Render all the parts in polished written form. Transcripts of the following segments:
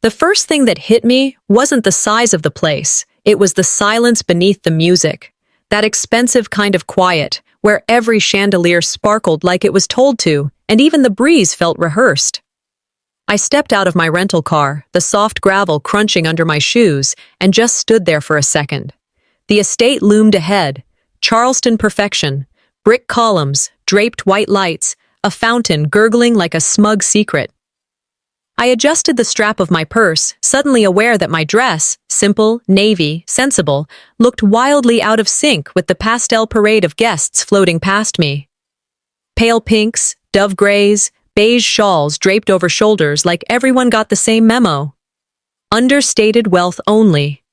The first thing that hit me wasn't the size of the place, it was the silence beneath the music. That expensive kind of quiet, where every chandelier sparkled like it was told to, and even the breeze felt rehearsed. I stepped out of my rental car, the soft gravel crunching under my shoes, and just stood there for a second. The estate loomed ahead, Charleston perfection, brick columns, draped white lights, a fountain gurgling like a smug secret. I adjusted the strap of my purse, suddenly aware that my dress, simple, navy, sensible, looked wildly out of sync with the pastel parade of guests floating past me. Pale pinks, dove grays, beige shawls draped over shoulders like everyone got the same memo. Understated wealth only.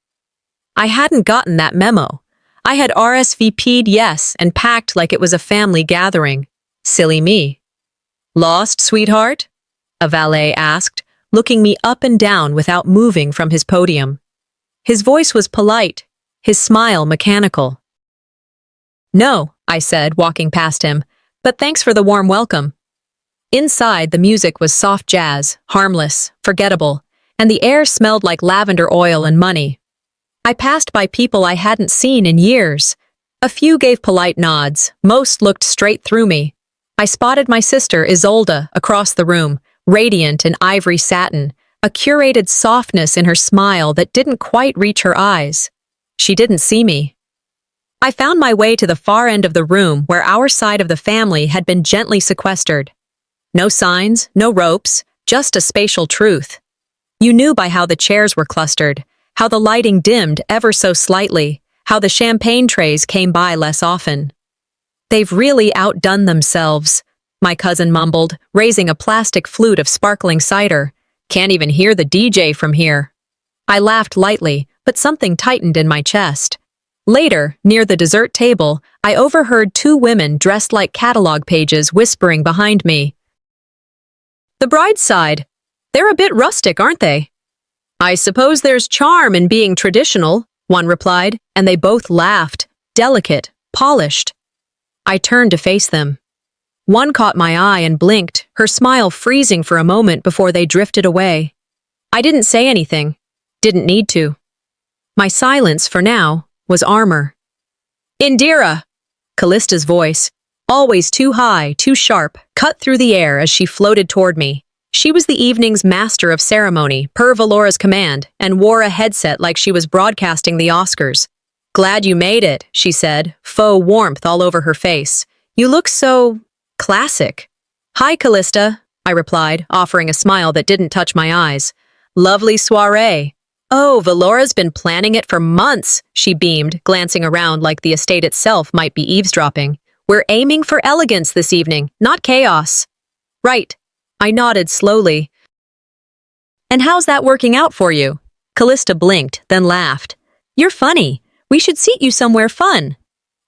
I hadn't gotten that memo. I had RSVP'd yes and packed like it was a family gathering. Silly me. Lost, sweetheart? A valet asked, looking me up and down without moving from his podium. His voice was polite, his smile mechanical. No, I said, walking past him, but thanks for the warm welcome. Inside, the music was soft jazz, harmless, forgettable, and the air smelled like lavender oil and money. I passed by people I hadn't seen in years. A few gave polite nods, most looked straight through me. I spotted my sister, Isolda, across the room, radiant in ivory satin, a curated softness in her smile that didn't quite reach her eyes. She didn't see me. I found my way to the far end of the room where our side of the family had been gently sequestered. No signs, no ropes, just a spatial truth. You knew by how the chairs were clustered, how the lighting dimmed ever so slightly, how the champagne trays came by less often. They've really outdone themselves, my cousin mumbled, raising a plastic flute of sparkling cider. Can't even hear the DJ from here. I laughed lightly, but something tightened in my chest. Later, near the dessert table, I overheard two women dressed like catalog pages whispering behind me. The bride's side. They're a bit rustic, aren't they? I suppose there's charm in being traditional, one replied, and they both laughed, delicate, polished. I turned to face them. One caught my eye and blinked, her smile freezing for a moment before they drifted away. I didn't say anything. Didn't need to. My silence, for now, was armor. Indira! Callista's voice, always too high, too sharp, cut through the air as she floated toward me. She was the evening's master of ceremony, per Valora's command, and wore a headset like she was broadcasting the Oscars. Glad you made it, she said, faux warmth all over her face. You look so classic. Hi, Callista, I replied, offering a smile that didn't touch my eyes. Lovely soiree. Oh, Valora's been planning it for months, she beamed, glancing around like the estate itself might be eavesdropping. We're aiming for elegance this evening, not chaos. Right. I nodded slowly. And how's that working out for you? Callista blinked, then laughed. You're funny. We should seat you somewhere fun.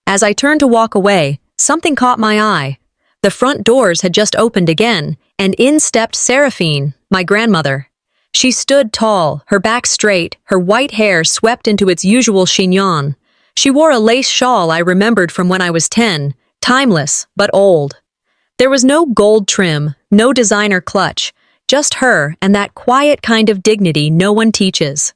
As I turned to walk away, something caught my eye. The front doors had just opened again, and in stepped Seraphine, my grandmother. She stood tall, her back straight, her white hair swept into its usual chignon. She wore a lace shawl I remembered from when I was 10, timeless, but old. There was no gold trim, no designer clutch, just her and that quiet kind of dignity no one teaches.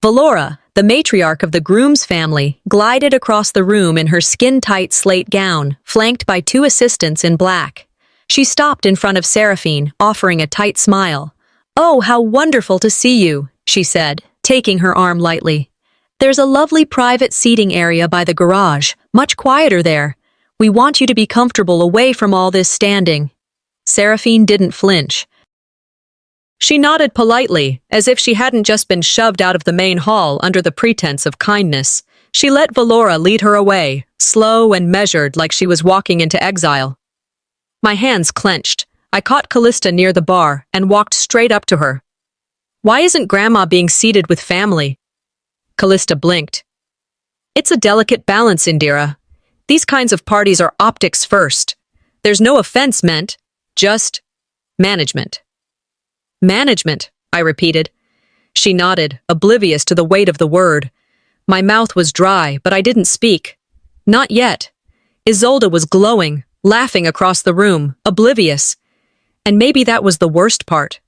Valora, the matriarch of the groom's family, glided across the room in her skin-tight slate gown, flanked by two assistants in black. She stopped in front of Seraphine, offering a tight smile. Oh, how wonderful to see you, she said, taking her arm lightly. There's a lovely private seating area by the garage, much quieter there. We want you to be comfortable away from all this standing. Seraphine didn't flinch. She nodded politely, as if she hadn't just been shoved out of the main hall under the pretense of kindness. She let Valora lead her away, slow and measured like she was walking into exile. My hands clenched. I caught Callista near the bar and walked straight up to her. Why isn't Grandma being seated with family? Callista blinked. It's a delicate balance, Indira. These kinds of parties are optics first. There's no offense meant, just management. Management, I repeated. She nodded, oblivious to the weight of the word. My mouth was dry, but I didn't speak. Not yet. Isolda was glowing, laughing across the room, oblivious. And maybe that was the worst part.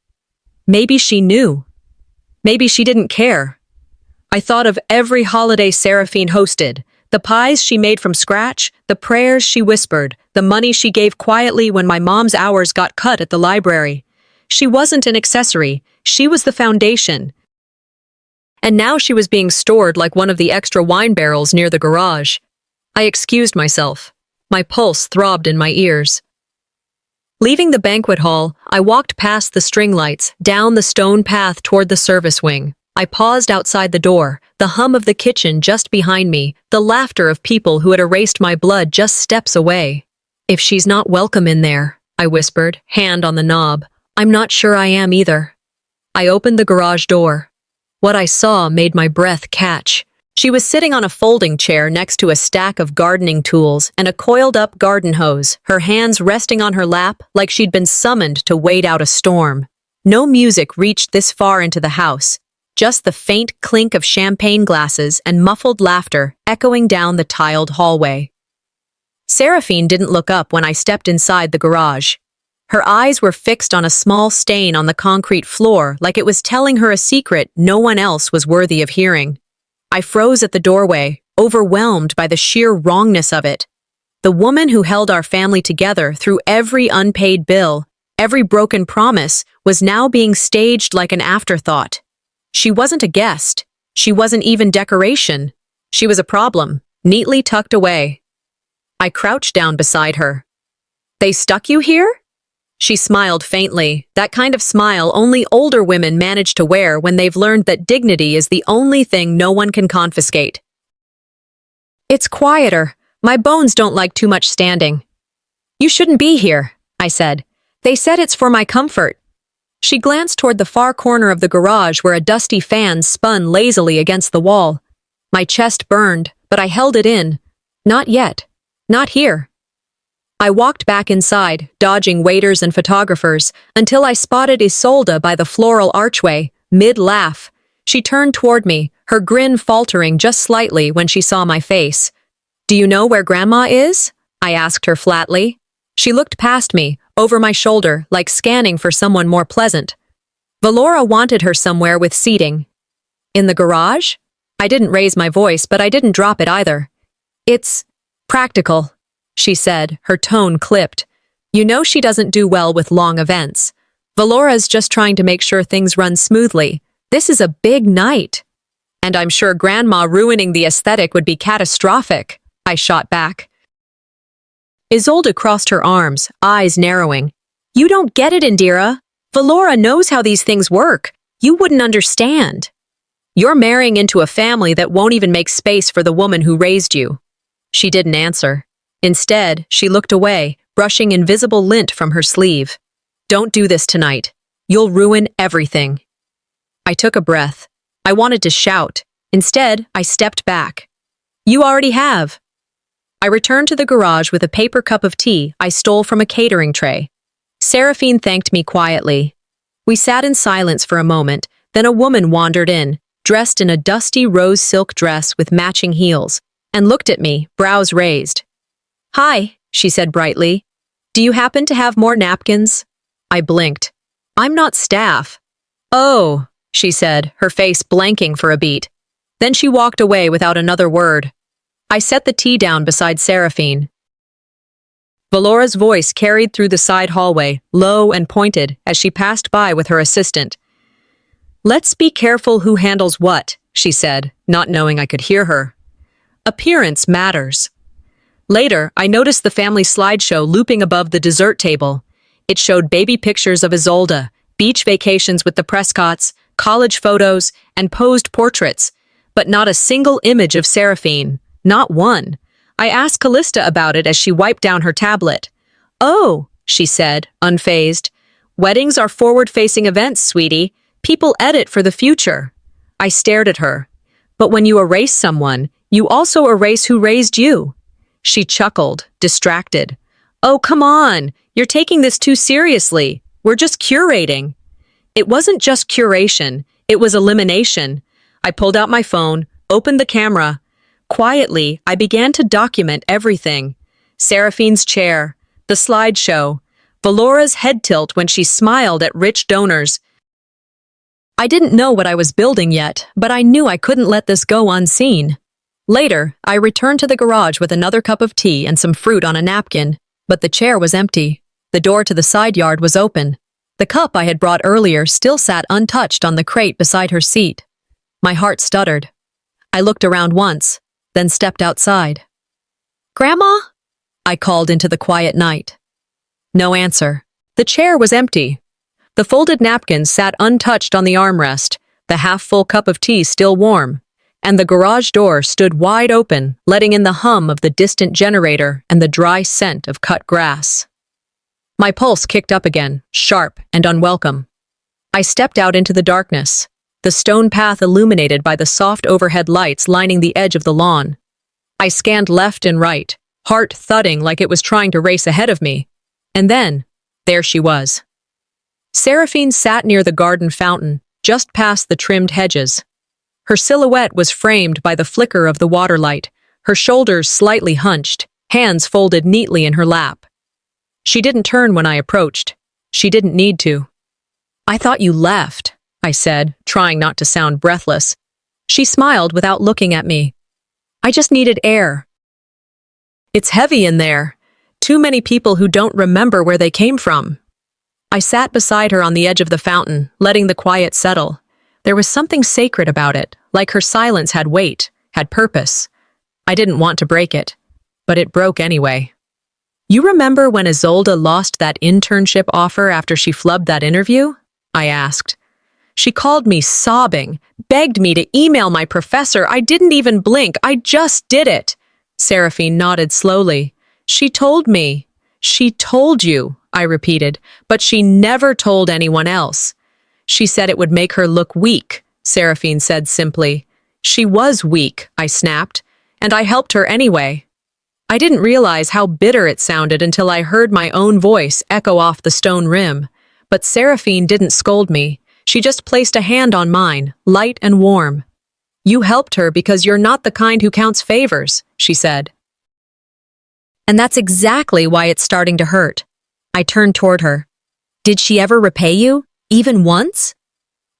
Maybe she knew. Maybe she didn't care. I thought of every holiday Seraphine hosted, the pies she made from scratch, the prayers she whispered, the money she gave quietly when my mom's hours got cut at the library. She wasn't an accessory, she was the foundation. And now she was being stored like one of the extra wine barrels near the garage. I excused myself. My pulse throbbed in my ears. Leaving the banquet hall, I walked past the string lights, down the stone path toward the service wing. I paused outside the door, the hum of the kitchen just behind me, the laughter of people who had erased my blood just steps away. If she's not welcome in there, I whispered, hand on the knob. I'm not sure I am either. I opened the garage door. What I saw made my breath catch. She was sitting on a folding chair next to a stack of gardening tools and a coiled-up garden hose, her hands resting on her lap like she'd been summoned to wait out a storm. No music reached this far into the house, just the faint clink of champagne glasses and muffled laughter echoing down the tiled hallway. Seraphine didn't look up when I stepped inside the garage. Her eyes were fixed on a small stain on the concrete floor like it was telling her a secret no one else was worthy of hearing. I froze at the doorway, overwhelmed by the sheer wrongness of it. The woman who held our family together through every unpaid bill, every broken promise, was now being staged like an afterthought. She wasn't a guest. She wasn't even decoration. She was a problem, neatly tucked away. I crouched down beside her. "They stuck you here?" She smiled faintly, that kind of smile only older women manage to wear when they've learned that dignity is the only thing no one can confiscate. "It's quieter. My bones don't like too much standing." "You shouldn't be here," I said. "They said it's for my comfort." She glanced toward the far corner of the garage where a dusty fan spun lazily against the wall. My chest burned, but I held it in. Not yet. Not here. I walked back inside, dodging waiters and photographers, until I spotted Isolda by the floral archway, mid-laugh. She turned toward me, her grin faltering just slightly when she saw my face. "Do you know where Grandma is?" I asked her flatly. She looked past me, over my shoulder, like scanning for someone more pleasant. Valora wanted her somewhere with seating. "In the garage?" I didn't raise my voice, but I didn't drop it either. "It's practical," she said, her tone clipped. "You know she doesn't do well with long events. Valora's just trying to make sure things run smoothly. This is a big night." "And I'm sure Grandma ruining the aesthetic would be catastrophic," I shot back. Isolda crossed her arms, eyes narrowing. "You don't get it, Indira. Valora knows how these things work. You wouldn't understand. You're marrying into a family that won't even make space for the woman who raised you." She didn't answer. Instead, she looked away, brushing invisible lint from her sleeve. "Don't do this tonight. You'll ruin everything." I took a breath. I wanted to shout. Instead, I stepped back. "You already have." I returned to the garage with a paper cup of tea I stole from a catering tray. Seraphine thanked me quietly. We sat in silence for a moment, then a woman wandered in, dressed in a dusty rose silk dress with matching heels, and looked at me, brows raised. "Hi," she said brightly. "Do you happen to have more napkins?" I blinked. "I'm not staff." "Oh," she said, her face blanking for a beat. Then she walked away without another word. I set the tea down beside Seraphine. Valora's voice carried through the side hallway, low and pointed, as she passed by with her assistant. "Let's be careful who handles what," she said, not knowing I could hear her. "Appearance matters." Later, I noticed the family slideshow looping above the dessert table. It showed baby pictures of Isolda, beach vacations with the Prescotts, college photos, and posed portraits, but not a single image of Seraphine. Not one. I asked Callista about it as she wiped down her tablet. "Oh," she said, unfazed. "Weddings are forward-facing events, sweetie. People edit for the future." I stared at her. "But when you erase someone, you also erase who raised you." She chuckled, distracted. "Oh, come on. You're taking this too seriously. We're just curating." It wasn't just curation. It was elimination. I pulled out my phone, opened the camera. Quietly, I began to document everything. Seraphine's chair, the slideshow, Valora's head tilt when she smiled at rich donors. I didn't know what I was building yet, but I knew I couldn't let this go unseen. Later, I returned to the garage with another cup of tea and some fruit on a napkin, but the chair was empty. The door to the side yard was open. The cup I had brought earlier still sat untouched on the crate beside her seat. My heart stuttered. I looked around once, then stepped outside. "Grandma?" I called into the quiet night. No answer. The chair was empty. The folded napkins sat untouched on the armrest, the half-full cup of tea still warm, and the garage door stood wide open, letting in the hum of the distant generator and the dry scent of cut grass. My pulse kicked up again, sharp and unwelcome. I stepped out into the darkness, the stone path illuminated by the soft overhead lights lining the edge of the lawn. I scanned left and right, heart thudding like it was trying to race ahead of me. And then, there she was. Seraphine sat near the garden fountain, just past the trimmed hedges. Her silhouette was framed by the flicker of the water light, her shoulders slightly hunched, hands folded neatly in her lap. She didn't turn when I approached. She didn't need to. "I thought you left," I said, trying not to sound breathless. She smiled without looking at me. "I just needed air." "It's heavy in there. Too many people who don't remember where they came from." I sat beside her on the edge of the fountain, letting the quiet settle. There was something sacred about it, like her silence had weight, had purpose. I didn't want to break it, but it broke anyway. "You remember when Isolda lost that internship offer after she flubbed that interview?" I asked. "She called me sobbing, begged me to email my professor. I didn't even blink. I just did it." Seraphine nodded slowly. "She told me." "She told you," I repeated, "but she never told anyone else." "She said it would make her look weak," Seraphine said simply. "She was weak," I snapped, "and I helped her anyway." I didn't realize how bitter it sounded until I heard my own voice echo off the stone rim. But Seraphine didn't scold me. She just placed a hand on mine, light and warm. "You helped her because you're not the kind who counts favors," she said. "And that's exactly why it's starting to hurt." I turned toward her. "Did she ever repay you? Even once?"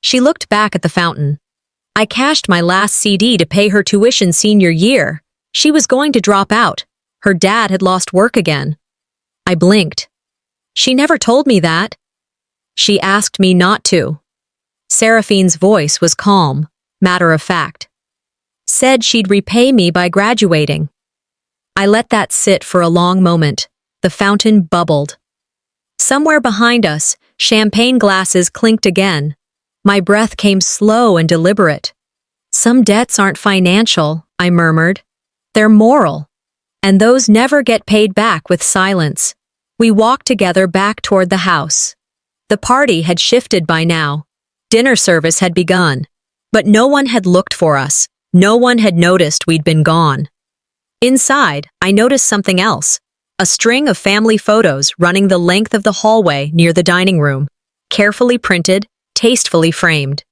She looked back at the fountain. "I cashed my last CD to pay her tuition senior year. She was going to drop out. Her dad had lost work again." I blinked. "She never told me that." "She asked me not to." Seraphine's voice was calm, matter of fact. "Said she'd repay me by graduating." I let that sit for a long moment. The fountain bubbled. Somewhere behind us, champagne glasses clinked again. My breath came slow and deliberate. "Some debts aren't financial," I murmured. "They're moral. And those never get paid back with silence." We walked together back toward the house. The party had shifted by now. Dinner service had begun. But no one had looked for us. No one had noticed we'd been gone. Inside, I noticed something else. A string of family photos running the length of the hallway near the dining room. Carefully printed, tastefully framed.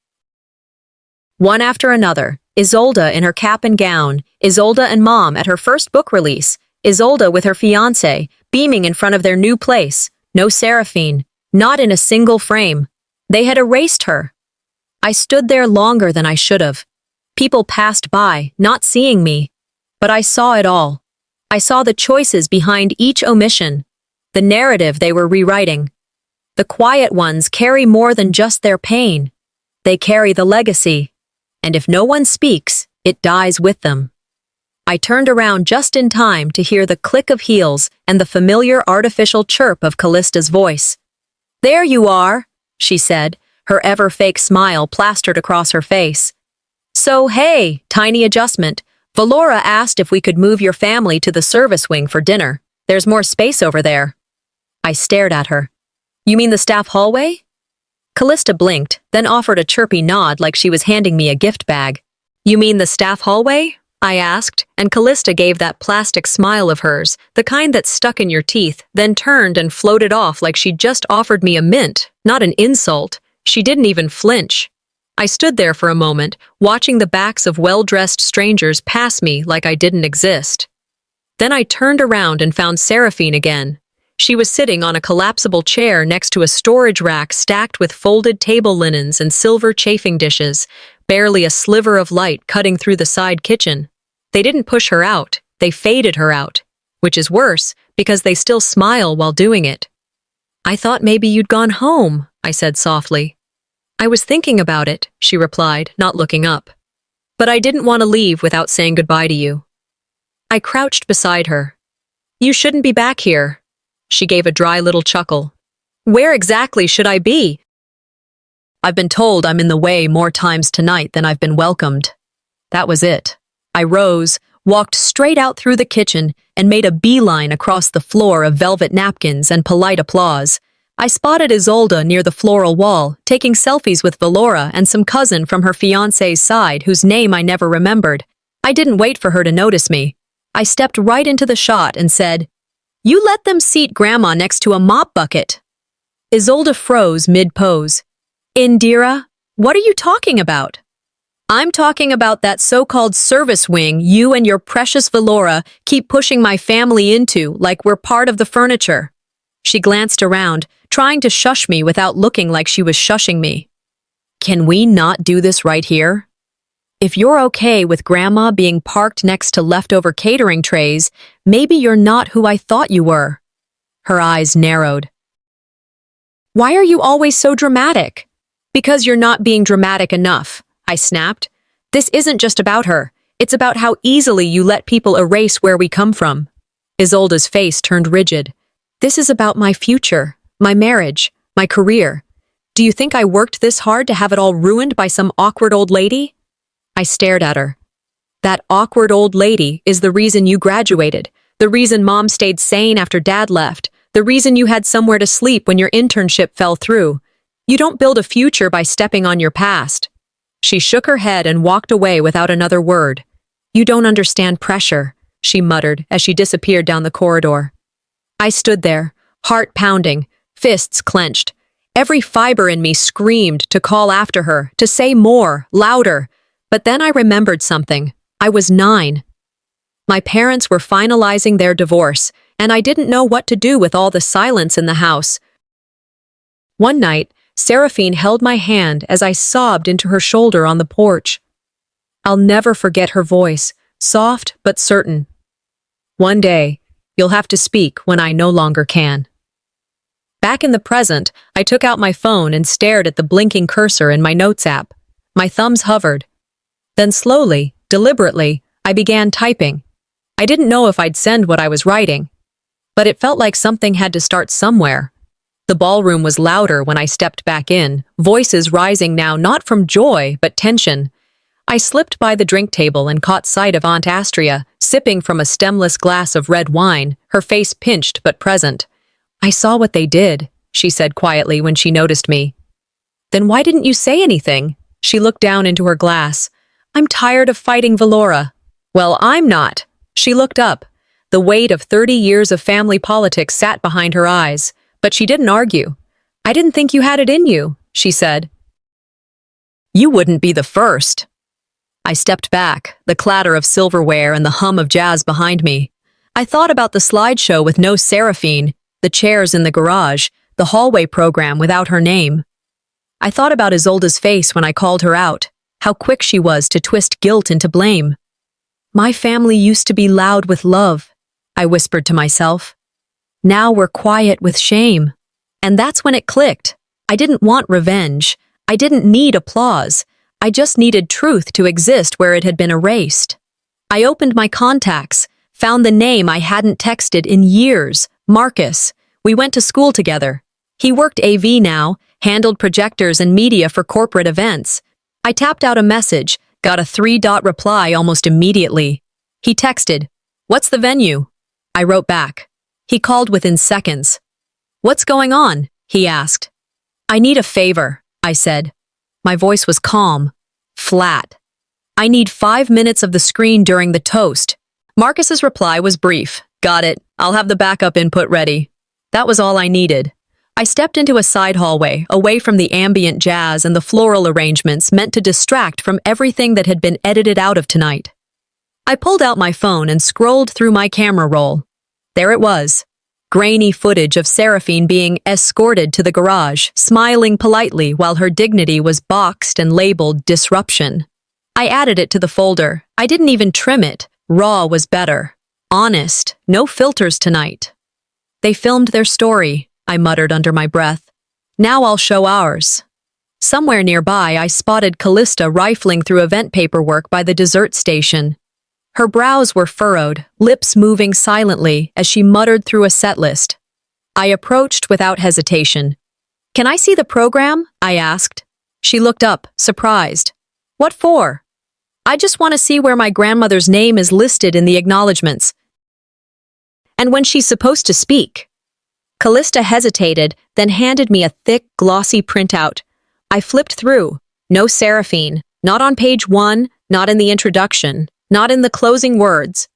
One after another, Isolda in her cap and gown, Isolda and Mom at her first book release, Isolda with her fiancé, beaming in front of their new place, no Seraphine, not in a single frame. They had erased her. I stood there longer than I should have. People passed by, not seeing me. But I saw it all. I saw the choices behind each omission, the narrative they were rewriting. The quiet ones carry more than just their pain. They carry the legacy. And if no one speaks, it dies with them. I turned around just in time to hear the click of heels and the familiar artificial chirp of Callista's voice. "There you are," she said, her ever-fake smile plastered across her face. "So hey, tiny adjustment. Valora asked if we could move your family to the service wing for dinner. There's more space over there." I stared at her. "You mean the staff hallway?" Callista blinked, then offered a chirpy nod like she was handing me a gift bag. "You mean the staff hallway?" I asked, and Callista gave that plastic smile of hers, the kind that stuck in your teeth, then turned and floated off like she'd just offered me a mint, not an insult. She didn't even flinch. I stood there for a moment, watching the backs of well-dressed strangers pass me like I didn't exist. Then I turned around and found Seraphine again. She was sitting on a collapsible chair next to a storage rack stacked with folded table linens and silver chafing dishes, barely a sliver of light cutting through the side kitchen. They didn't push her out, they faded her out, which is worse because they still smile while doing it. "I thought maybe you'd gone home," I said softly. "I was thinking about it," she replied, not looking up. "But I didn't want to leave without saying goodbye to you." I crouched beside her. "You shouldn't be back here." She gave a dry little chuckle. "Where exactly should I be?" "I've been told I'm in the way more times tonight than I've been welcomed." That was it. I rose, walked straight out through the kitchen, and made a beeline across the floor of velvet napkins and polite applause. I spotted Isolda near the floral wall, taking selfies with Valora and some cousin from her fiancé's side whose name I never remembered. I didn't wait for her to notice me. I stepped right into the shot and said, "You let them seat Grandma next to a mop bucket." Isolda froze mid-pose. "Indira, what are you talking about?" "I'm talking about that so-called service wing you and your precious Valora keep pushing my family into like we're part of the furniture." She glanced around, trying to shush me without looking like she was shushing me. "Can we not do this right here? If you're okay with Grandma being parked next to leftover catering trays, maybe you're not who I thought you were." Her eyes narrowed. "Why are you always so dramatic?" "Because you're not being dramatic enough," I snapped. "This isn't just about her. It's about how easily you let people erase where we come from." Isolda's face turned rigid. "This is about my future, my marriage, my career. Do you think I worked this hard to have it all ruined by some awkward old lady?" I stared at her. "That awkward old lady is the reason you graduated, the reason Mom stayed sane after Dad left, the reason you had somewhere to sleep when your internship fell through. You don't build a future by stepping on your past." She shook her head and walked away without another word. "You don't understand pressure," she muttered as she disappeared down the corridor. I stood there, heart pounding, fists clenched. Every fiber in me screamed to call after her, to say more, louder. But then I remembered something. I was 9. My parents were finalizing their divorce, and I didn't know what to do with all the silence in the house. One night, Seraphine held my hand as I sobbed into her shoulder on the porch. I'll never forget her voice, soft but certain. "One day, you'll have to speak when I no longer can." Back in the present, I took out my phone and stared at the blinking cursor in my notes app. My thumbs hovered. Then slowly, deliberately, I began typing. I didn't know if I'd send what I was writing, but it felt like something had to start somewhere. The ballroom was louder when I stepped back in, voices rising now not from joy but tension. I slipped by the drink table and caught sight of Aunt Astria, sipping from a stemless glass of red wine, her face pinched but present. "I saw what they did," she said quietly when she noticed me. "Then why didn't you say anything?" She looked down into her glass. "I'm tired of fighting Valora." "Well, I'm not." She looked up. The weight of 30 years of family politics sat behind her eyes, but she didn't argue. "I didn't think you had it in you," she said. "You wouldn't be the first." I stepped back, the clatter of silverware and the hum of jazz behind me. I thought about the slideshow with no Seraphine, the chairs in the garage, the hallway program without her name. I thought about Isolda's face when I called her out, how quick she was to twist guilt into blame. "My family used to be loud with love," I whispered to myself. "Now we're quiet with shame." And that's when it clicked. I didn't want revenge. I didn't need applause. I just needed truth to exist where it had been erased. I opened my contacts, found the name I hadn't texted in years, Marcus. We went to school together. He worked AV now, handled projectors and media for corporate events. I tapped out a message, got a 3-dot reply almost immediately. He texted, "What's the venue?" I wrote back. He called within seconds. "What's going on?" he asked. "I need a favor," I said. My voice was calm, flat. "I need 5 minutes of the screen during the toast." Marcus's reply was brief. "Got it. I'll have the backup input ready." That was all I needed. I stepped into a side hallway, away from the ambient jazz and the floral arrangements meant to distract from everything that had been edited out of tonight. I pulled out my phone and scrolled through my camera roll. There it was. grainy footage of Seraphine being escorted to the garage, smiling politely while her dignity was boxed and labeled disruption. I added it to the folder. I didn't even trim it. Raw was better. Honest. No filters tonight. They filmed their story, I muttered under my breath. Now I'll show ours. Somewhere nearby, I spotted Callista rifling through event paperwork by the dessert station. Her brows were furrowed, lips moving silently as she muttered through a set list. I approached without hesitation. "Can I see the program?" I asked. She looked up, surprised. "What for?" "I just want to see where my grandmother's name is listed in the acknowledgments. And when she's supposed to speak." Callista hesitated, then handed me a thick, glossy printout. I flipped through. No Seraphine. Not on page 1, not in the introduction, not in the closing words.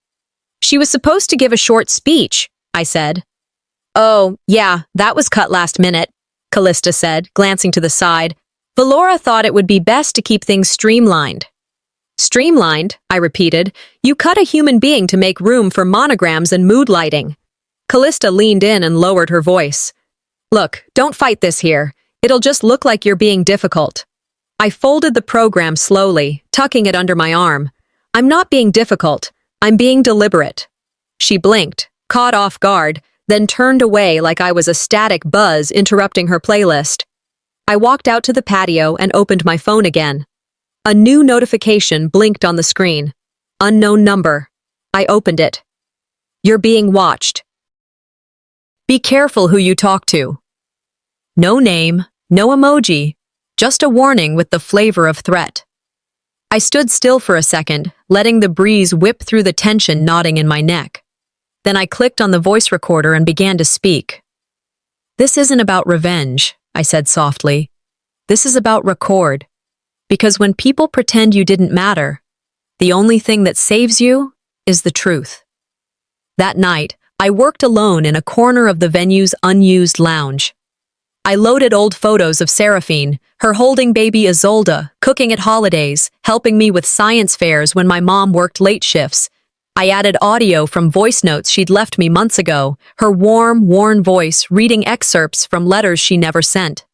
"She was supposed to give a short speech," I said. "Oh, yeah, that was cut last minute," Callista said, glancing to the side. "Valora thought it would be best to keep things streamlined." "Streamlined?" I repeated. "You cut a human being to make room for monograms and mood lighting." Callista leaned in and lowered her voice. "Look, don't fight this here. It'll just look like you're being difficult." I folded the program slowly, tucking it under my arm. "I'm not being difficult. I'm being deliberate." She blinked, caught off guard, then turned away like I was a static buzz interrupting her playlist. I walked out to the patio and opened my phone again. A new notification blinked on the screen. Unknown number. I opened it. "You're being watched. Be careful who you talk to." No name, no emoji, just a warning with the flavor of threat. I stood still for a second, letting the breeze whip through the tension knotting in my neck. Then I clicked on the voice recorder and began to speak. "This isn't about revenge," I said softly. "This is about record. Because when people pretend you didn't matter, the only thing that saves you is the truth." That night, I worked alone in a corner of the venue's unused lounge. I loaded old photos of Seraphine, her holding baby Isolda, cooking at holidays, helping me with science fairs when my mom worked late shifts. I added audio from voice notes she'd left me months ago, her warm, worn voice reading excerpts from letters she never sent.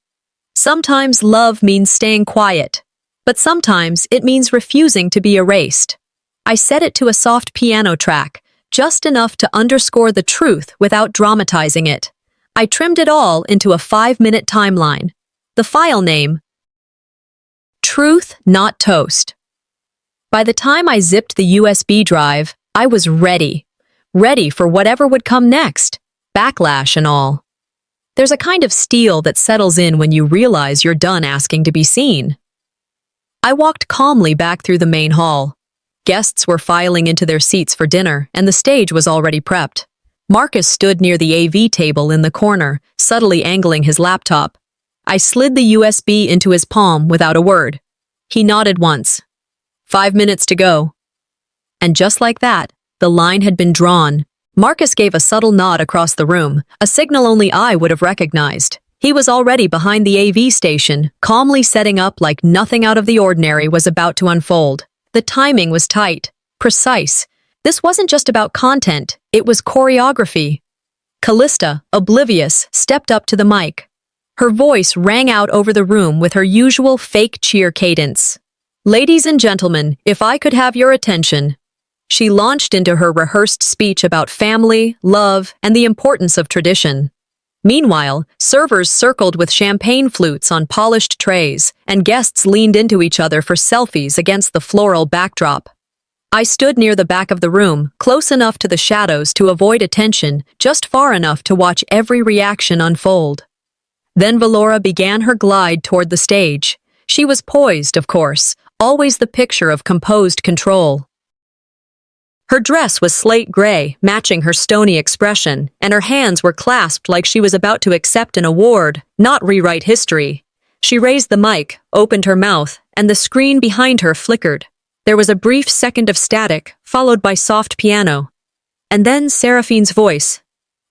Sometimes love means staying quiet, but sometimes it means refusing to be erased. I set it to a soft piano track, just enough to underscore the truth without dramatizing it. I trimmed it all into a 5-minute timeline. The file name: Truth Not Toast. By the time I zipped the USB drive, I was ready. Ready for whatever would come next, backlash and all. There's a kind of steel that settles in when you realize you're done asking to be seen. I walked calmly back through the main hall. Guests were filing into their seats for dinner, and the stage was already prepped. Marcus stood near the AV table in the corner, subtly angling his laptop. I slid the USB into his palm without a word. He nodded once. 5 minutes to go. And just like that, the line had been drawn. Marcus gave a subtle nod across the room, a signal only I would have recognized. He was already behind the AV station, calmly setting up like nothing out of the ordinary was about to unfold. The timing was tight, precise. This wasn't just about content, it was choreography. Callista, oblivious, stepped up to the mic. Her voice rang out over the room with her usual fake cheer cadence. "Ladies and gentlemen, if I could have your attention." She launched into her rehearsed speech about family, love, and the importance of tradition. Meanwhile, servers circled with champagne flutes on polished trays, and guests leaned into each other for selfies against the floral backdrop. I stood near the back of the room, close enough to the shadows to avoid attention, just far enough to watch every reaction unfold. Then Valora began her glide toward the stage. She was poised, of course, always the picture of composed control. Her dress was slate gray, matching her stony expression, and her hands were clasped like she was about to accept an award, not rewrite history. She raised the mic, opened her mouth, and the screen behind her flickered. There was a brief second of static, followed by soft piano. And then Seraphine's voice.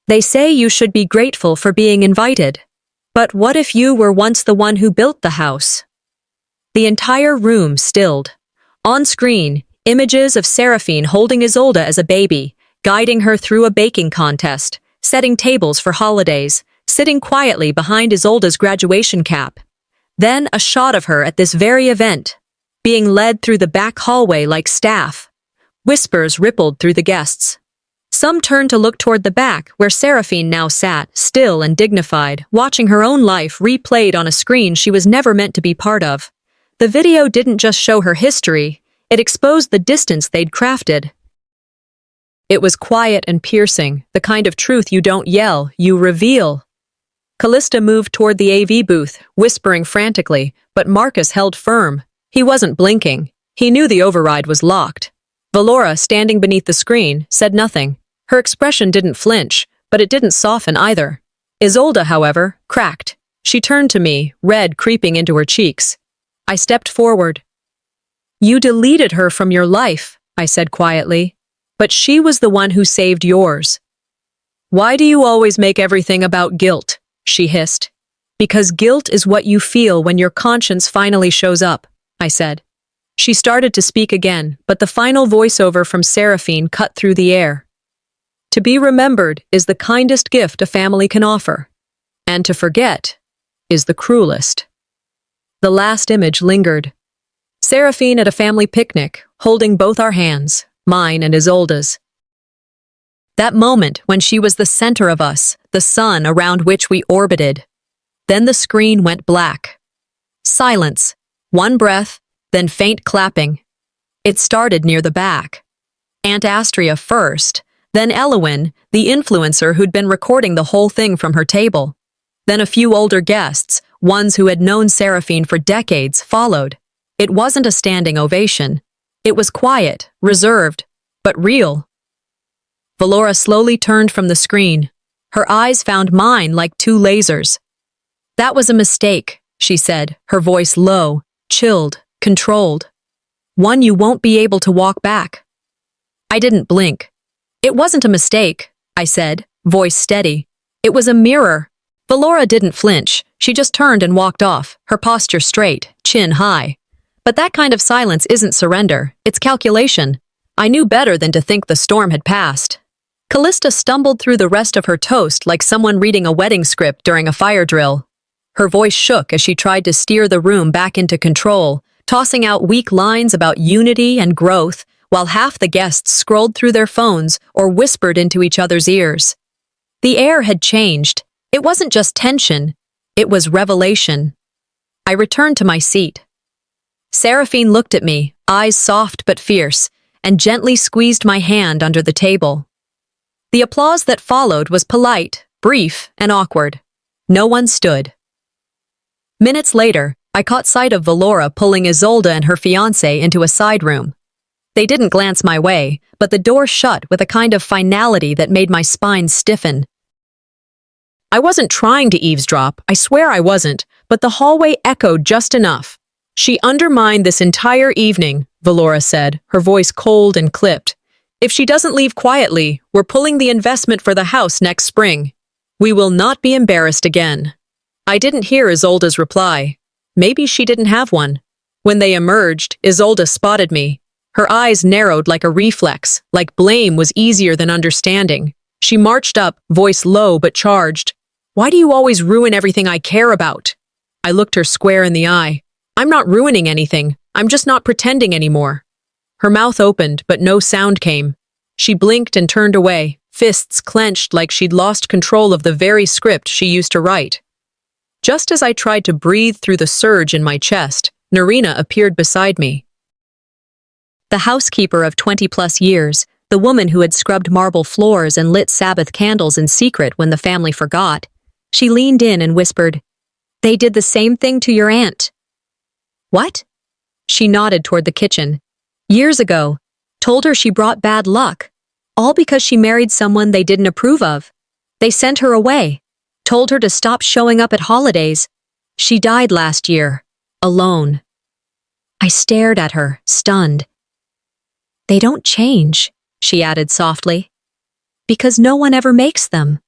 "They say you should be grateful for being invited. But what if you were once the one who built the house?" The entire room stilled. On screen, images of Seraphine holding Isolda as a baby, guiding her through a baking contest, setting tables for holidays, sitting quietly behind Isolda's graduation cap. Then a shot of her at this very event, being led through the back hallway like staff. Whispers rippled through the guests. Some turned to look toward the back, where Seraphine now sat, still and dignified, watching her own life replayed on a screen she was never meant to be part of. The video didn't just show her history, it exposed the distance they'd crafted. It was quiet and piercing, the kind of truth you don't yell, you reveal. Callista moved toward the AV booth, whispering frantically, but Marcus held firm. He wasn't blinking. He knew the override was locked. Valora, standing beneath the screen, said nothing. Her expression didn't flinch, but it didn't soften either. Isolda, however, cracked. She turned to me, red creeping into her cheeks. I stepped forward. "You deleted her from your life," I said quietly. "But she was the one who saved yours." "Why do you always make everything about guilt?" she hissed. "Because guilt is what you feel when your conscience finally shows up," I said. She started to speak again, but the final voiceover from Seraphine cut through the air. "To be remembered is the kindest gift a family can offer, and to forget is the cruelest." The last image lingered. Seraphine at a family picnic, holding both our hands, mine and Isolda's. That moment when she was the center of us, the sun around which we orbited. Then the screen went black. Silence. One breath, then faint clapping. It started near the back. Aunt Astria first, then Elowin, the influencer who'd been recording the whole thing from her table. Then a few older guests, ones who had known Seraphine for decades, followed. It wasn't a standing ovation. It was quiet, reserved, but real. Valora slowly turned from the screen. Her eyes found mine like two lasers. "That was a mistake," she said, her voice low, chilled, controlled. "One you won't be able to walk back." I didn't blink. "It wasn't a mistake," I said, voice steady. "It was a mirror." Valora didn't flinch. She just turned and walked off, her posture straight, chin high. But that kind of silence isn't surrender, it's calculation. I knew better than to think the storm had passed. Callista stumbled through the rest of her toast like someone reading a wedding script during a fire drill. Her voice shook as she tried to steer the room back into control, tossing out weak lines about unity and growth, while half the guests scrolled through their phones or whispered into each other's ears. The air had changed. It wasn't just tension, it was revelation. I returned to my seat. Seraphine looked at me, eyes soft but fierce, and gently squeezed my hand under the table. The applause that followed was polite, brief, and awkward. No one stood. Minutes later, I caught sight of Valora pulling Isolda and her fiancé into a side room. They didn't glance my way, but the door shut with a kind of finality that made my spine stiffen. I wasn't trying to eavesdrop, I swear I wasn't, but the hallway echoed just enough. "She undermined this entire evening," Valora said, her voice cold and clipped. "If she doesn't leave quietly, we're pulling the investment for the house next spring. We will not be embarrassed again." I didn't hear Isolda's reply. Maybe she didn't have one. When they emerged, Isolda spotted me. Her eyes narrowed like a reflex, like blame was easier than understanding. She marched up, voice low but charged. "Why do you always ruin everything I care about?" I looked her square in the eye. "I'm not ruining anything. I'm just not pretending anymore." Her mouth opened, but no sound came. She blinked and turned away, fists clenched like she'd lost control of the very script she used to write. Just as I tried to breathe through the surge in my chest, Narina appeared beside me. The housekeeper of 20-plus years, the woman who had scrubbed marble floors and lit Sabbath candles in secret when the family forgot. She leaned in and whispered, "They did the same thing to your aunt." "What?" She nodded toward the kitchen. "Years ago. Told her she brought bad luck. All because she married someone they didn't approve of. They sent her away. Told her to stop showing up at holidays. She died last year. Alone." I stared at her, stunned. "They don't change," she added softly. "Because no one ever makes them."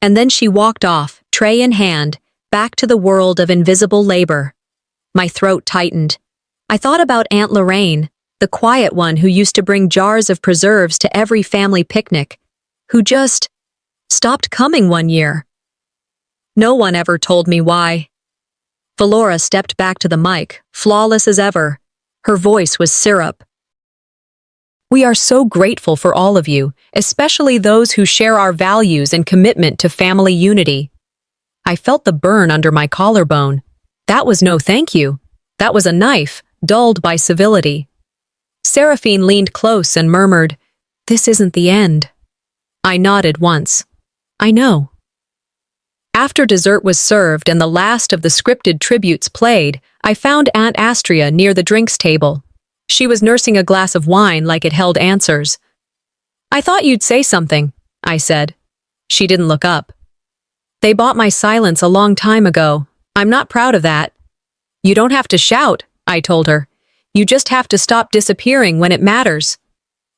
And then she walked off, tray in hand, back to the world of invisible labor. My throat tightened. I thought about Aunt Lorraine, the quiet one who used to bring jars of preserves to every family picnic, who just stopped coming 1 year. No one ever told me why. Valora stepped back to the mic, flawless as ever. Her voice was syrup. We are so grateful for all of you, especially those who share our values and commitment to family unity. I felt the burn under my collarbone. That was no thank you. That was a knife, dulled by civility. Seraphine leaned close and murmured, "This isn't the end." I nodded once. I know. After dessert was served and the last of the scripted tributes played, I found Aunt Astria near the drinks table. She was nursing a glass of wine like it held answers. "I thought you'd say something," I said. She didn't look up. "They bought my silence a long time ago. I'm not proud of that." "You don't have to shout," I told her. "You just have to stop disappearing when it matters."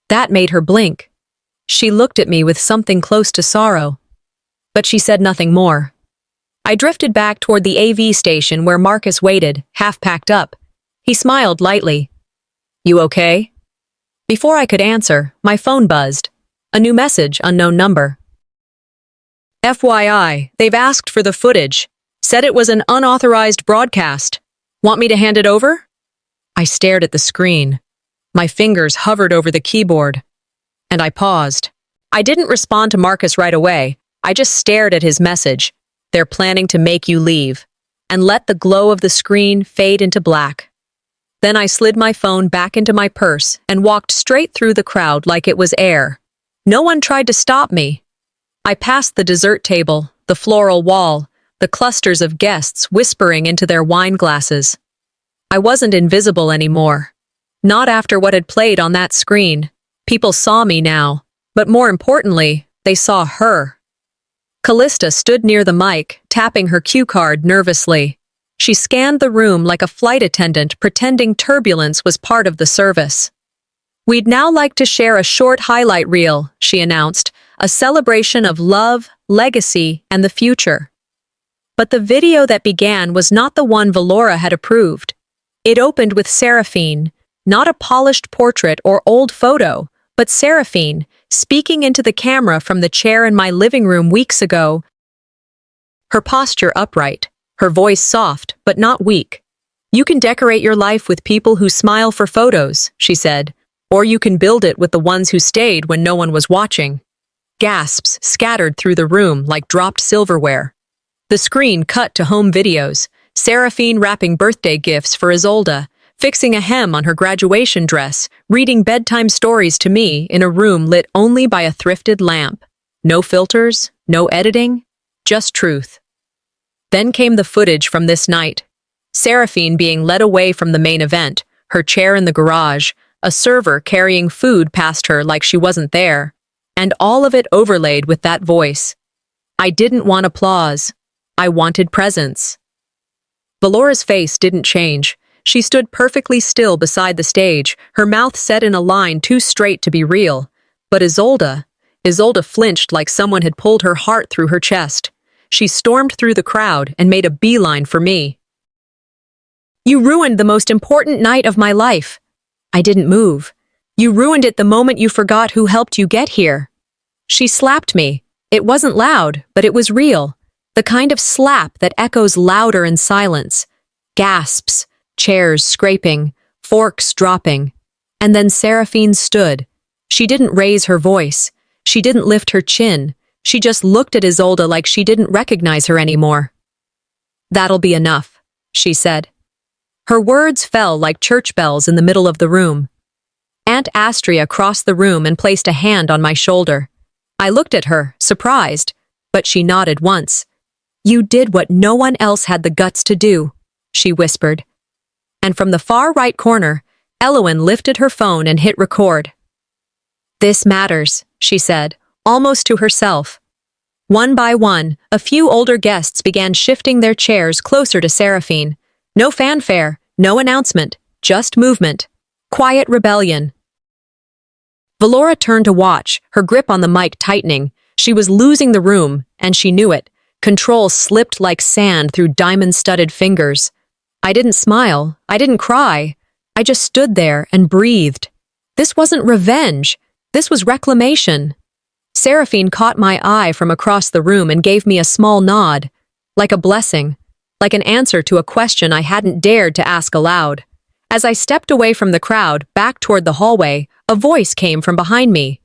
That made her blink. She looked at me with something close to sorrow. But she said nothing more. I drifted back toward the AV station where Marcus waited, half packed up. He smiled lightly. "You okay?" Before I could answer, my phone buzzed. A new message, unknown number. "FYI, they've asked for the footage. Said it was an unauthorized broadcast. Want me to hand it over?" I stared at the screen. My fingers hovered over the keyboard. And I paused. I didn't respond to Marcus right away. I just stared at his message. "They're planning to make you leave," and let the glow of the screen fade into black. Then I slid my phone back into my purse and walked straight through the crowd like it was air. No one tried to stop me. I passed the dessert table, the floral wall, the clusters of guests whispering into their wine glasses. I wasn't invisible anymore. Not after what had played on that screen. People saw me now, but more importantly, they saw her. Callista stood near the mic, tapping her cue card nervously. She scanned the room like a flight attendant pretending turbulence was part of the service. "We'd now like to share a short highlight reel," she announced, "a celebration of love, legacy, and the future." But the video that began was not the one Valora had approved. It opened with Seraphine, not a polished portrait or old photo, but Seraphine, speaking into the camera from the chair in my living room weeks ago. Her posture upright, her voice soft but not weak. "You can decorate your life with people who smile for photos," she said, "or you can build it with the ones who stayed when no one was watching." Gasps scattered through the room like dropped silverware. The screen cut to home videos, Seraphine wrapping birthday gifts for Isolda, fixing a hem on her graduation dress, reading bedtime stories to me in a room lit only by a thrifted lamp. No filters, no editing, just truth. Then came the footage from this night. Seraphine being led away from the main event, her chair in the garage, a server carrying food past her like she wasn't there, and all of it overlaid with that voice. I didn't want applause. I wanted presence. Valora's face didn't change. She stood perfectly still beside the stage, her mouth set in a line too straight to be real. But Isolda flinched like someone had pulled her heart through her chest. She stormed through the crowd and made a beeline for me. "You ruined the most important night of my life." I didn't move. "You ruined it the moment you forgot who helped you get here." She slapped me. It wasn't loud, but it was real. The kind of slap that echoes louder in silence. Gasps, chairs scraping, forks dropping. And then Seraphine stood. She didn't raise her voice. She didn't lift her chin. She just looked at Isolda like she didn't recognize her anymore. "That'll be enough," she said. Her words fell like church bells in the middle of the room. Aunt Astria crossed the room and placed a hand on my shoulder. I looked at her, surprised, but she nodded once. "You did what no one else had the guts to do," she whispered. And from the far right corner, Elowen lifted her phone and hit record. "This matters," she said, almost to herself. One by one, a few older guests began shifting their chairs closer to Seraphine. No fanfare, no announcement, just movement. Quiet rebellion. Valora turned to watch, her grip on the mic tightening. She was losing the room, and she knew it. Control slipped like sand through diamond-studded fingers. I didn't smile. I didn't cry. I just stood there and breathed. This wasn't revenge. This was reclamation. Seraphine caught my eye from across the room and gave me a small nod, like a blessing, like an answer to a question I hadn't dared to ask aloud. As I stepped away from the crowd, back toward the hallway, a voice came from behind me.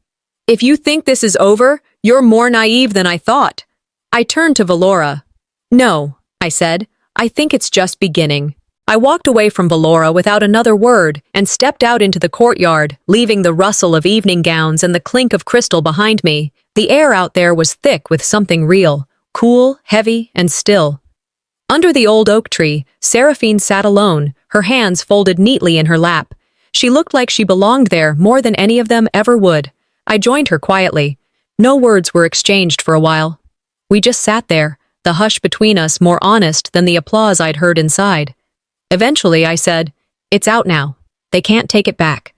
"If you think this is over, you're more naive than I thought." I turned to Valora. "No," I said, "I think it's just beginning." I walked away from Valora without another word and stepped out into the courtyard, leaving the rustle of evening gowns and the clink of crystal behind me. The air out there was thick with something real, cool, heavy, and still. Under the old oak tree, Seraphine sat alone, her hands folded neatly in her lap. She looked like she belonged there more than any of them ever would. I joined her quietly. No words were exchanged for a while. We just sat there, the hush between us more honest than the applause I'd heard inside. Eventually, I said, "It's out now. They can't take it back."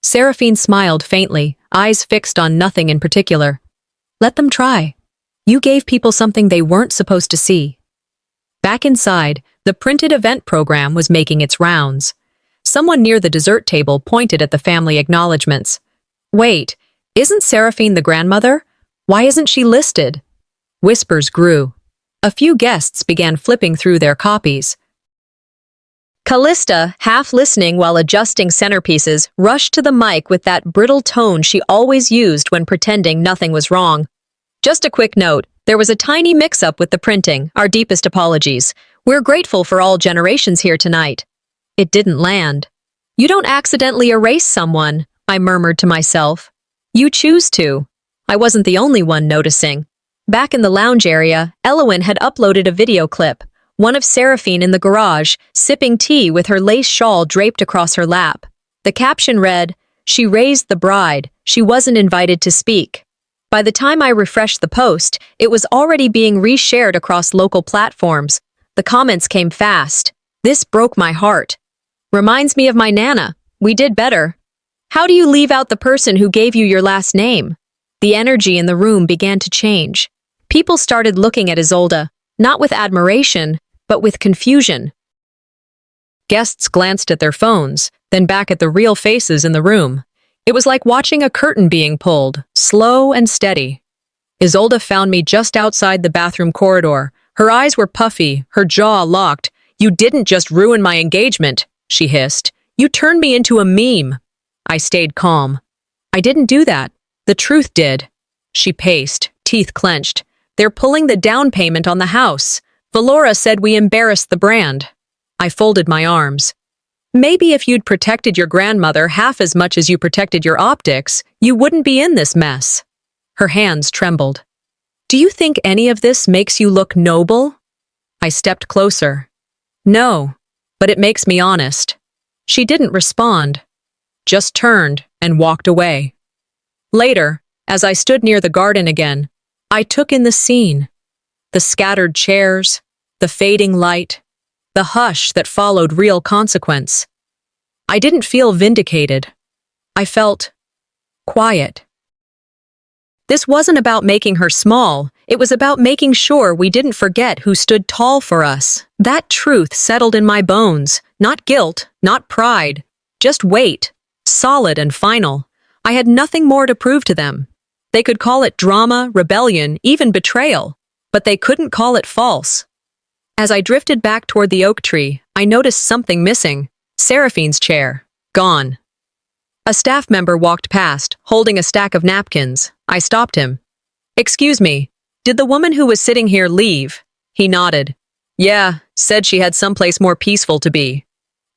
Seraphine smiled faintly, eyes fixed on nothing in particular. "Let them try. You gave people something they weren't supposed to see." Back inside, the printed event program was making its rounds. Someone near the dessert table pointed at the family acknowledgements. "Wait, isn't Seraphine the grandmother? Why isn't she listed?" Whispers grew. A few guests began flipping through their copies. Callista, half listening while adjusting centerpieces, rushed to the mic with that brittle tone she always used when pretending nothing was wrong. "Just a quick note, there was a tiny mix-up with the printing, our deepest apologies. We're grateful for all generations here tonight." It didn't land. "You don't accidentally erase someone," I murmured to myself. "You choose to." I wasn't the only one noticing. Back in the lounge area, Elowen had uploaded a video clip, one of Seraphine in the garage, sipping tea with her lace shawl draped across her lap. The caption read, "She raised the bride. She wasn't invited to speak." By the time I refreshed the post, it was already being reshared across local platforms. The comments came fast. "This broke my heart. Reminds me of my Nana. We did better. How do you leave out the person who gave you your last name?" The energy in the room began to change. People started looking at Isolda, not with admiration, but with confusion. Guests glanced at their phones, then back at the real faces in the room. It was like watching a curtain being pulled, slow and steady. Isolda found me just outside the bathroom corridor. Her eyes were puffy, her jaw locked. "You didn't just ruin my engagement," she hissed. "You turned me into a meme." I stayed calm. "I didn't do that. The truth did." She paced, teeth clenched. "They're pulling the down payment on the house. Valora said we embarrassed the brand." I folded my arms. "Maybe if you'd protected your grandmother half as much as you protected your optics, you wouldn't be in this mess." Her hands trembled. "Do you think any of this makes you look noble?" I stepped closer. "No, but it makes me honest." She didn't respond, just turned and walked away. Later, as I stood near the garden again, I took in the scene. The scattered chairs, the fading light, the hush that followed real consequence. I didn't feel vindicated. I felt quiet. This wasn't about making her small, it was about making sure we didn't forget who stood tall for us. That truth settled in my bones, not guilt, not pride, just weight, solid and final. I had nothing more to prove to them. They could call it drama, rebellion, even betrayal, but they couldn't call it false. As I drifted back toward the oak tree, I noticed something missing. Seraphine's chair. Gone. A staff member walked past, holding a stack of napkins. I stopped him. "Excuse me, did the woman who was sitting here leave?" He nodded. "Yeah, said she had someplace more peaceful to be."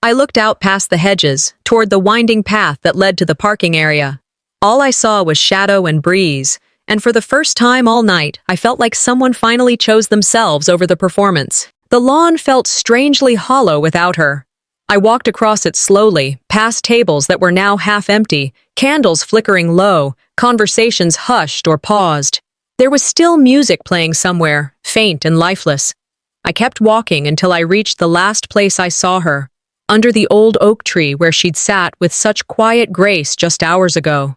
I looked out past the hedges, toward the winding path that led to the parking area. All I saw was shadow and breeze, and for the first time all night, I felt like someone finally chose themselves over the performance. The lawn felt strangely hollow without her. I walked across it slowly, past tables that were now half empty, candles flickering low, conversations hushed or paused. There was still music playing somewhere, faint and lifeless. I kept walking until I reached the last place I saw her, under the old oak tree where she'd sat with such quiet grace just hours ago.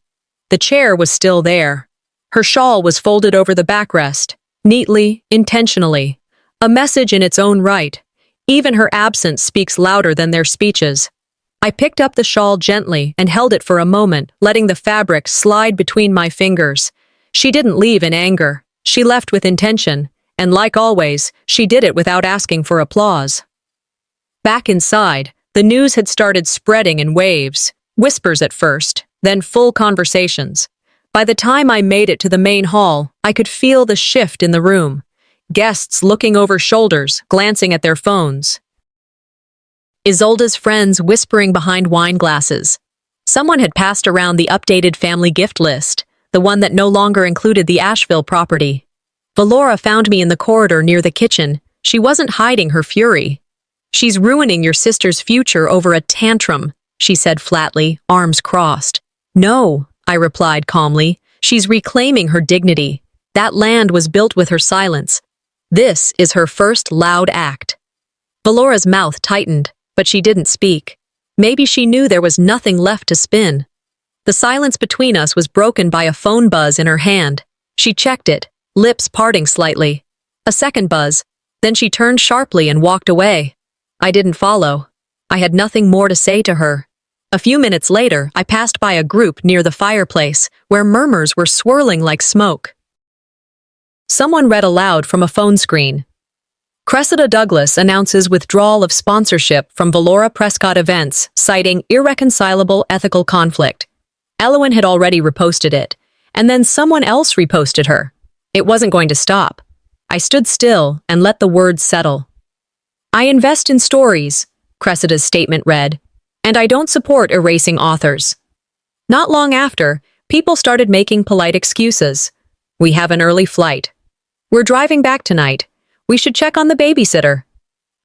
The chair was still there. Her shawl was folded over the backrest, neatly, intentionally. A message in its own right. Even her absence speaks louder than their speeches. I picked up the shawl gently and held it for a moment, letting the fabric slide between my fingers. She didn't leave in anger. She left with intention, and like always, she did it without asking for applause. Back inside, the news had started spreading in waves, whispers at first, then full conversations. By the time I made it to the main hall, I could feel the shift in the room. Guests looking over shoulders, glancing at their phones. Isolda's friends whispering behind wine glasses. Someone had passed around the updated family gift list, the one that no longer included the Asheville property. Valora found me in the corridor near the kitchen. She wasn't hiding her fury. "She's ruining your sister's future over a tantrum," she said flatly, arms crossed. "No," I replied calmly. "She's reclaiming her dignity. That land was built with her silence. This is her first loud act." Valora's mouth tightened, but she didn't speak. Maybe she knew there was nothing left to spin. The silence between us was broken by a phone buzz in her hand. She checked it, lips parting slightly. A second buzz, then she turned sharply and walked away. I didn't follow. I had nothing more to say to her. A few minutes later, I passed by a group near the fireplace, where murmurs were swirling like smoke. Someone read aloud from a phone screen. Cressida Douglas announces withdrawal of sponsorship from Valora Prescott events, citing irreconcilable ethical conflict. Elowen had already reposted it, and then someone else reposted her. It wasn't going to stop. I stood still and let the words settle. "I invest in stories," Cressida's statement read, "and I don't support erasing authors." Not long after, people started making polite excuses. "We have an early flight. We're driving back tonight. We should check on the babysitter."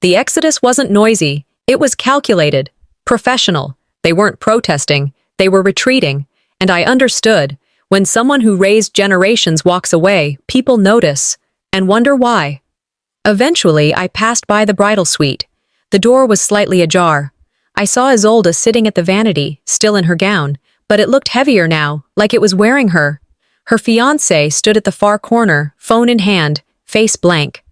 The exodus wasn't noisy. It was calculated, professional. They weren't protesting. They were retreating. And I understood. When someone who raised generations walks away, people notice and wonder why. Eventually, I passed by the bridal suite. The door was slightly ajar. I saw Isolda sitting at the vanity, still in her gown, but it looked heavier now, like it was wearing her. Her fiancé stood at the far corner, phone in hand, face blank.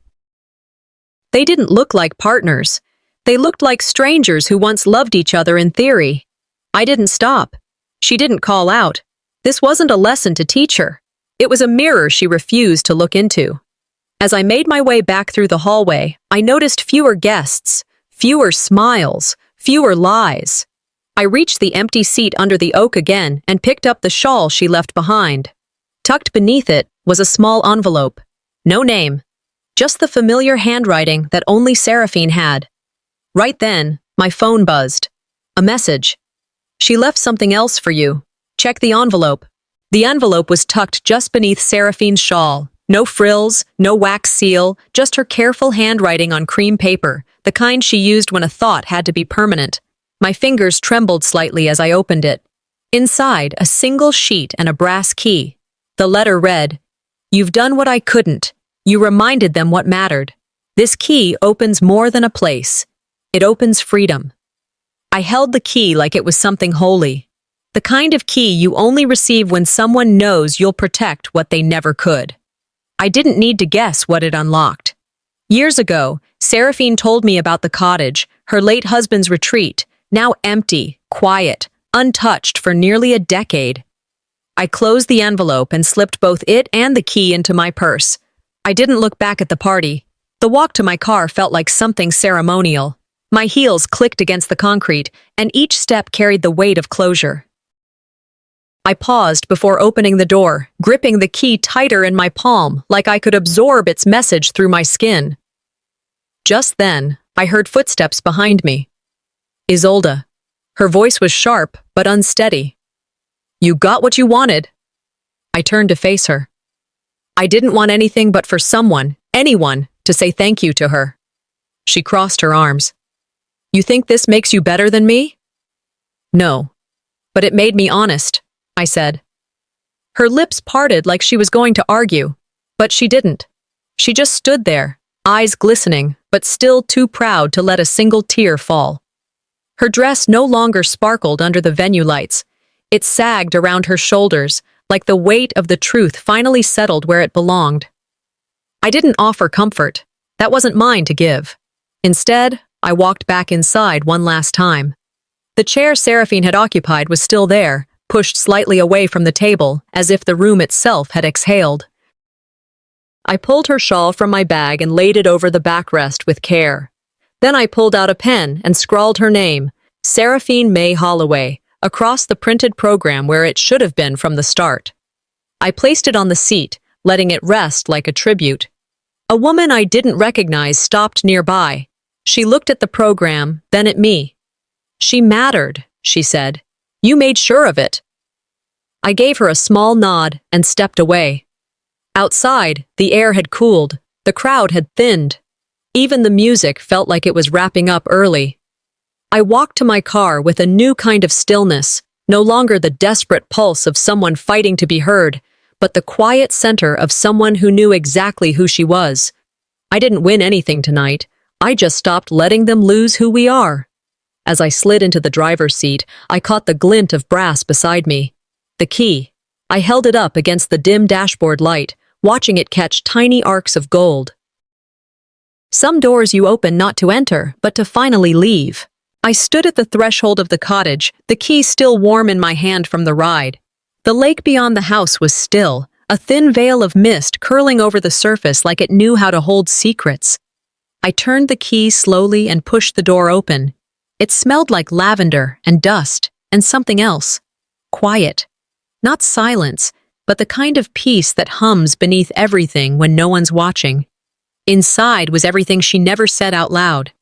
They didn't look like partners. They looked like strangers who once loved each other in theory. I didn't stop. She didn't call out. This wasn't a lesson to teach her. It was a mirror she refused to look into. As I made my way back through the hallway, I noticed fewer guests, fewer smiles, fewer lies. I reached the empty seat under the oak again and picked up the shawl she left behind. Tucked beneath it was a small envelope. No name. Just the familiar handwriting that only Seraphine had. Right then, my phone buzzed. A message. "She left something else for you. Check the envelope." The envelope was tucked just beneath Seraphine's shawl. No frills, no wax seal, just her careful handwriting on cream paper, the kind she used when a thought had to be permanent. My fingers trembled slightly as I opened it. Inside, a single sheet and a brass key. The letter read, "You've done what I couldn't. You reminded them what mattered. This key opens more than a place. It opens freedom." I held the key like it was something holy. The kind of key you only receive when someone knows you'll protect what they never could. I didn't need to guess what it unlocked. Years ago, Seraphine told me about the cottage, her late husband's retreat, now empty, quiet, untouched for nearly a decade. I closed the envelope and slipped both it and the key into my purse. I didn't look back at the party. The walk to my car felt like something ceremonial. My heels clicked against the concrete, and each step carried the weight of closure. I paused before opening the door, gripping the key tighter in my palm, like I could absorb its message through my skin. Just then, I heard footsteps behind me. Isolda. Her voice was sharp, but unsteady. "You got what you wanted." I turned to face her. I didn't want anything but for someone, anyone, to say thank you to her. She crossed her arms. "You think this makes you better than me?" "No. But it made me honest," I said. Her lips parted like she was going to argue, but she didn't. She just stood there, eyes glistening, but still too proud to let a single tear fall. Her dress no longer sparkled under the venue lights. It sagged around her shoulders, like the weight of the truth finally settled where it belonged. I didn't offer comfort. That wasn't mine to give. Instead, I walked back inside one last time. The chair Seraphine had occupied was still there, pushed slightly away from the table, as if the room itself had exhaled. I pulled her shawl from my bag and laid it over the backrest with care. Then I pulled out a pen and scrawled her name, Seraphine May Holloway, across the printed program where it should have been from the start. I placed it on the seat, letting it rest like a tribute. A woman I didn't recognize stopped nearby. She looked at the program, then at me. "She mattered," she said. "You made sure of it." I gave her a small nod and stepped away. Outside, the air had cooled, the crowd had thinned. Even the music felt like it was wrapping up early. I walked to my car with a new kind of stillness, no longer the desperate pulse of someone fighting to be heard, but the quiet center of someone who knew exactly who she was. I didn't win anything tonight. I just stopped letting them lose who we are. As I slid into the driver's seat, I caught the glint of brass beside me. The key. I held it up against the dim dashboard light, watching it catch tiny arcs of gold. Some doors you open not to enter, but to finally leave. I stood at the threshold of the cottage, the key still warm in my hand from the ride. The lake beyond the house was still, a thin veil of mist curling over the surface like it knew how to hold secrets. I turned the key slowly and pushed the door open. It smelled like lavender and dust and something else. Quiet. Not silence, but the kind of peace that hums beneath everything when no one's watching. Inside was everything she never said out loud.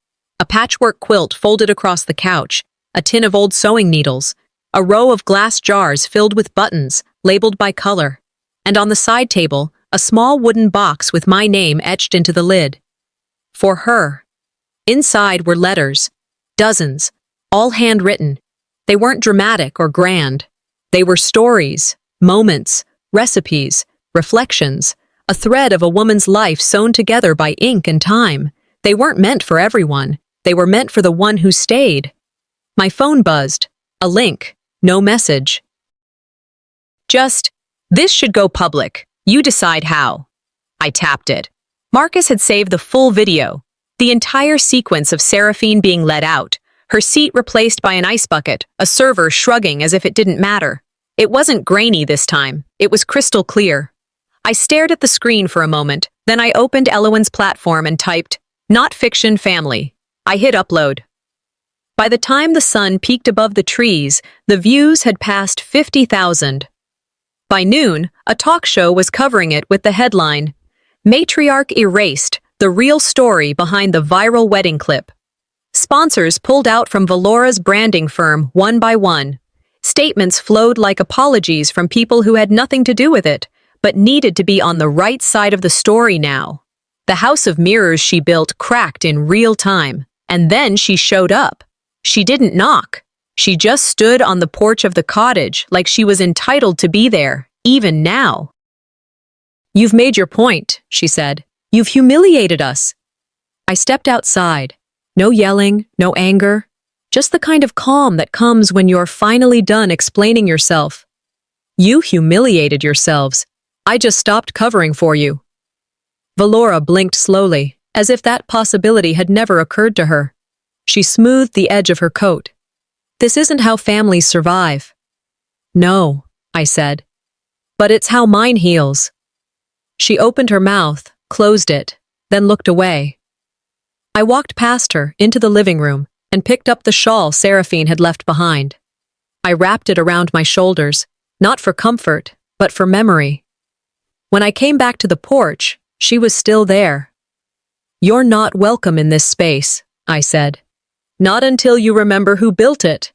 A patchwork quilt folded across the couch, a tin of old sewing needles, a row of glass jars filled with buttons, labeled by color, and on the side table, a small wooden box with my name etched into the lid. For her. Inside were letters, dozens, all handwritten. They weren't dramatic or grand. They were stories, moments, recipes, reflections, a thread of a woman's life sewn together by ink and time. They weren't meant for everyone. They were meant for the one who stayed. My phone buzzed. A link. No message. Just, "This should go public. You decide how." I tapped it. Marcus had saved the full video. The entire sequence of Seraphine being let out, her seat replaced by an ice bucket, a server shrugging as if it didn't matter. It wasn't grainy this time. It was crystal clear. I stared at the screen for a moment, then I opened Elowen's platform and typed, "Not fiction family." I hit upload. By the time the sun peaked above the trees, the views had passed 50,000. By noon, a talk show was covering it with the headline, "Matriarch Erased, the real story behind the viral wedding clip." Sponsors pulled out from Valora's branding firm one by one. Statements flowed like apologies from people who had nothing to do with it, but needed to be on the right side of the story now. The house of mirrors she built cracked in real time, and then she showed up. She didn't knock. She just stood on the porch of the cottage like she was entitled to be there, even now. "You've made your point," she said. "You've humiliated us." I stepped outside. No yelling, no anger, just the kind of calm that comes when you're finally done explaining yourself. "You humiliated yourselves. I just stopped covering for you." Valora blinked slowly, as if that possibility had never occurred to her. She smoothed the edge of her coat. "This isn't how families survive." "No," I said. "But it's how mine heals." She opened her mouth, closed it, then looked away. I walked past her, into the living room, and picked up the shawl Seraphine had left behind. I wrapped it around my shoulders, not for comfort, but for memory. When I came back to the porch, she was still there. "You're not welcome in this space," I said. "Not until you remember who built it."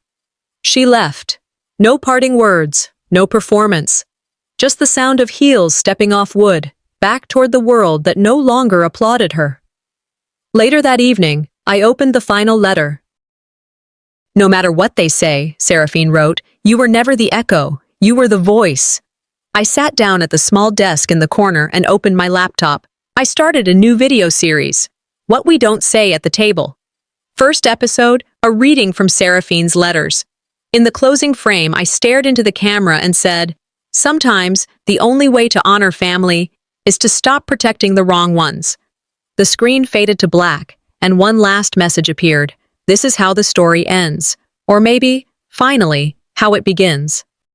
She left. No parting words, no performance. Just the sound of heels stepping off wood, back toward the world that no longer applauded her. Later that evening, I opened the final letter. "No matter what they say," Seraphine wrote, "you were never the echo, you were the voice." I sat down at the small desk in the corner and opened my laptop. I started a new video series, What We Don't Say at the Table. First episode, a reading from Seraphine's letters. In the closing frame, I stared into the camera and said, "Sometimes, the only way to honor family is to stop protecting the wrong ones." The screen faded to black, and one last message appeared. This is how the story ends. Or maybe, finally, how it begins.